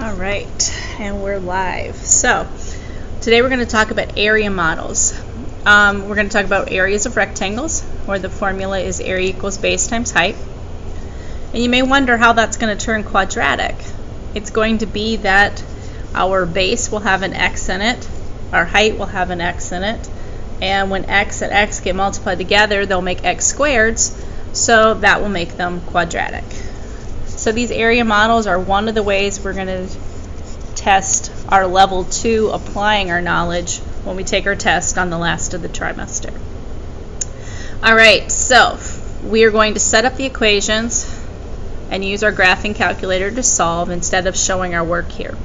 All right, and we're live. So today we're going to talk about area models. We're going to talk about areas of rectangles, where the formula is area equals base times height. And you may wonder how that's going to turn quadratic. It's going to be that our base will have an x in it, our height will have an x in it, and when x and x get multiplied together, they'll make x squareds, so that will make them quadratic. So these area models are one of the ways we're going to test our level 2 applying our knowledge when we take our test on the last of the trimester. All right, so we are going to set up the equations and use our graphing calculator to solve instead of showing our work here.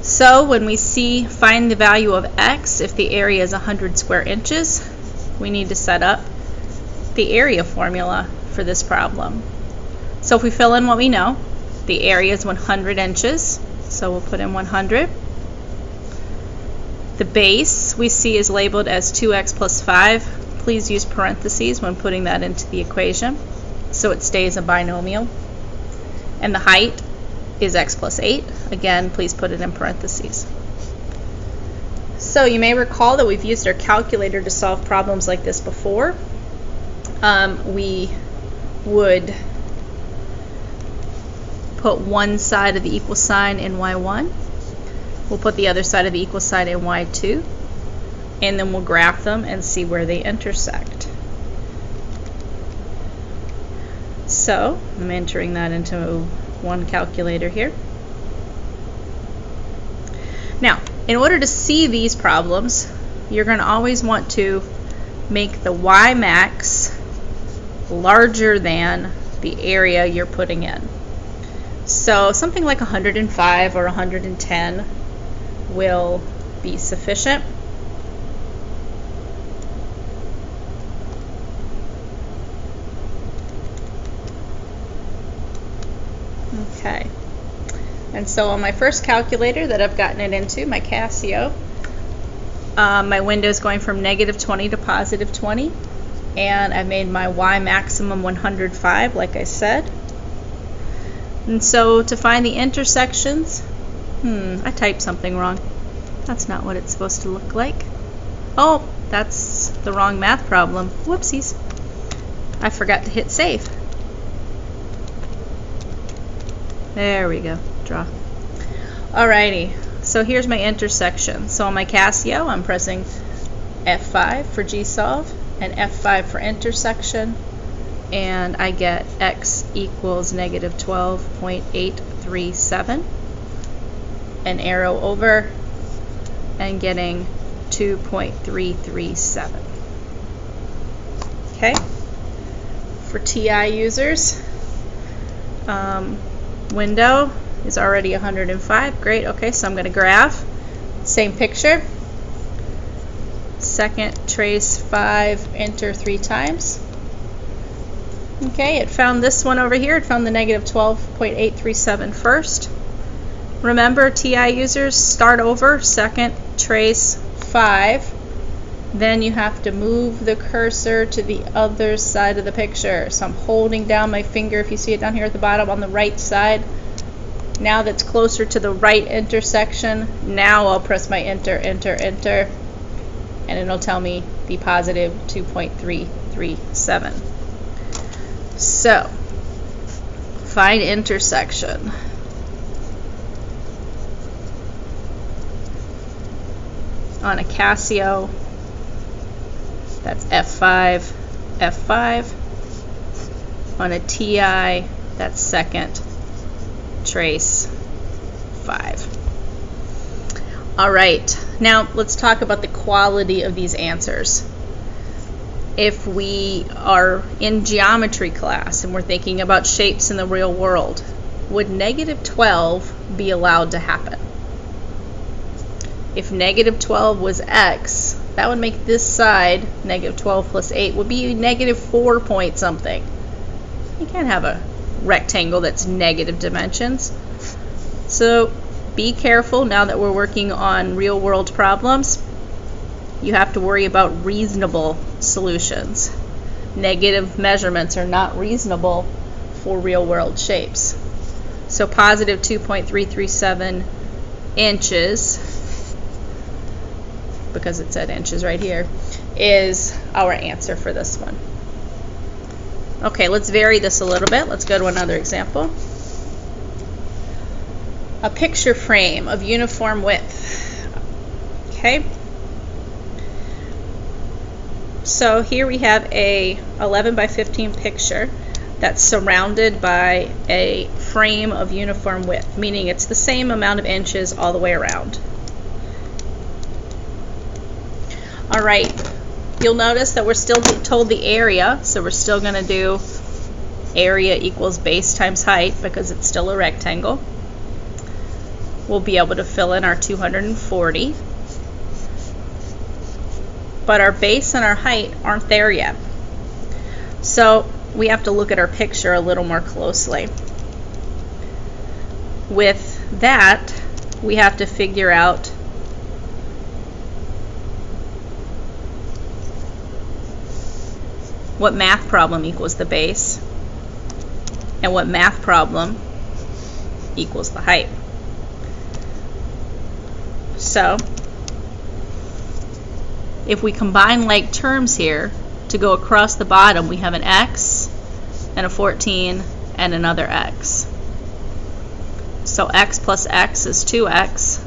So when we see find the value of x if the area is 100 square inches, we need to set up the area formula for this problem. So if we fill in what we know, the area is 100 inches, so we'll put in 100. The base we see is labeled as 2x plus 5. Please use parentheses when putting that into the equation so it stays a binomial. And the height is x plus 8. Again, please put it in parentheses. So you may recall that we've used our calculator to solve problems like this before. We would put one side of the equal sign in y1. We'll put the other side of the equal sign in y2. And then we'll graph them and see where they intersect. So I'm entering that into one calculator here. Now, in order to see these problems, you're going to always want to make the y max larger than the area you're putting in. So something like 105 or 110 will be sufficient. Okay. And so on my first calculator that I've gotten it into, my Casio, my window is going from -20 to +20, and I've made my y maximum 105, like I said. And so to find the intersections, I typed something wrong. That's not what it's supposed to look like. Oh, that's the wrong math problem. Whoopsies. I forgot to hit save. There we go. Draw. Alrighty. So here's my intersection. So on my Casio, I'm pressing F5 for GSolve and F5 for intersection. And I get x equals -12.837. An arrow over and getting 2.337. Okay. For TI users, window is already 105. Great. Okay, so I'm going to graph. Same picture. Second trace 5, enter 3 times. Okay, it found this one over here. It found the -12.837 first. Remember, TI users, start over, second trace 5. Then you have to move the cursor to the other side of the picture. So I'm holding down my finger, if you see it down here at the bottom on the right side. Now that's closer to the right intersection. Now I'll press my enter, enter, enter, and it'll tell me the positive 2.337. So, find intersection. On a Casio, that's F5, F5. On a TI, that's second trace 5. All right, now let's talk about the quality of these answers. If we are in geometry class and we're thinking about shapes in the real world, would -12 be allowed to happen? If -12 was x, that would make this side, -12 plus 8, would be -4 point something. You can't have a rectangle that's negative dimensions. So be careful now that we're working on real world problems. You have to worry about reasonable solutions. Negative measurements are not reasonable for real world shapes. So positive 2.337 inches, because it said inches right here, is our answer for this one. Okay, let's vary this a little bit. Let's go to another example. A picture frame of uniform width. Okay. So here we have a 11 by 15 picture that's surrounded by a frame of uniform width, meaning it's the same amount of inches all the way around. All right, you'll notice that we're still told the area, so we're still going to do area equals base times height because it's still a rectangle. We'll be able to fill in our 240. But our base and our height aren't there yet. So we have to look at our picture a little more closely. With that, we have to figure out what math problem equals the base and what math problem equals the height. So if we combine like terms here to go across the bottom, we have an x and a 14 and another x. So x plus x is 2x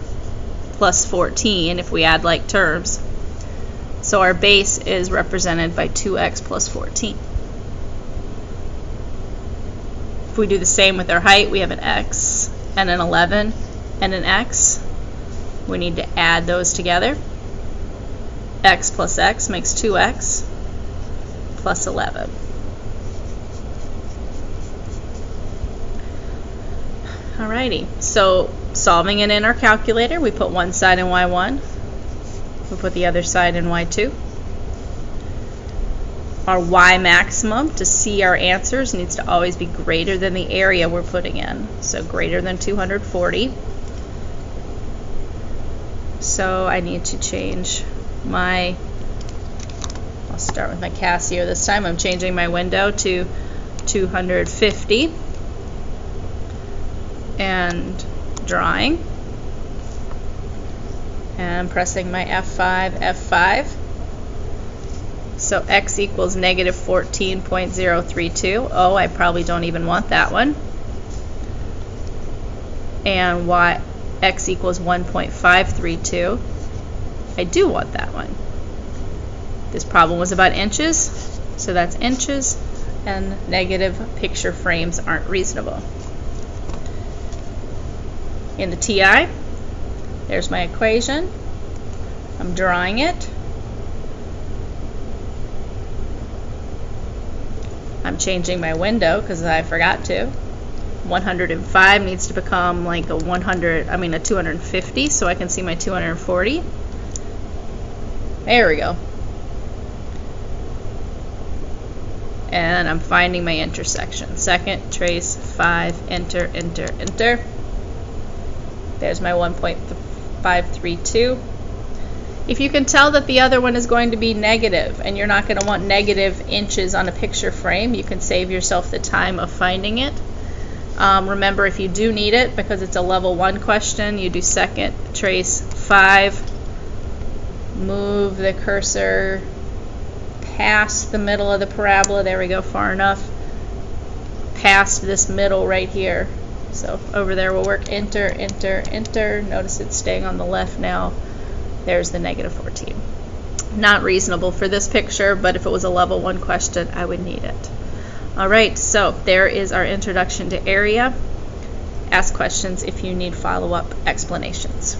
plus 14 if we add like terms. So our base is represented by 2x plus 14. If we do the same with our height, we have an x and an 11 and an x. We need to add those together. X plus x makes 2x plus 11. Alrighty, so solving it in our calculator, we put one side in y1, we put the other side in y2. Our y maximum to see our answers needs to always be greater than the area we're putting in, so greater than 240. So I need to change my, I'll start with my Casio this time. I'm changing my window to 250 and drawing, and I'm pressing my F5. So x equals negative 14.032. Oh, I probably don't even want that one. And x equals 1.532. I do want that one. This problem was about inches, so that's inches, and negative picture frames aren't reasonable. In the TI, there's my equation. I'm drawing it. I'm changing my window because I forgot to. 105 needs to become like a 250, so I can see my 240. There we go. And I'm finding my intersection. Second, trace, 5, enter, enter, enter. There's my 1.532. If you can tell that the other one is going to be negative and you're not going to want negative inches on a picture frame, you can save yourself the time of finding it. Remember, if you do need it, because it's a level 1 question, you do second, trace, 5, move the cursor past the middle of the parabola. There we go, far enough. Past this middle right here. So over there we'll work enter, enter, enter. Notice it's staying on the left now. There's the negative 14. Not reasonable for this picture, but if it was a level 1 question, I would need it. Alright, so there is our introduction to area. Ask questions if you need follow-up explanations.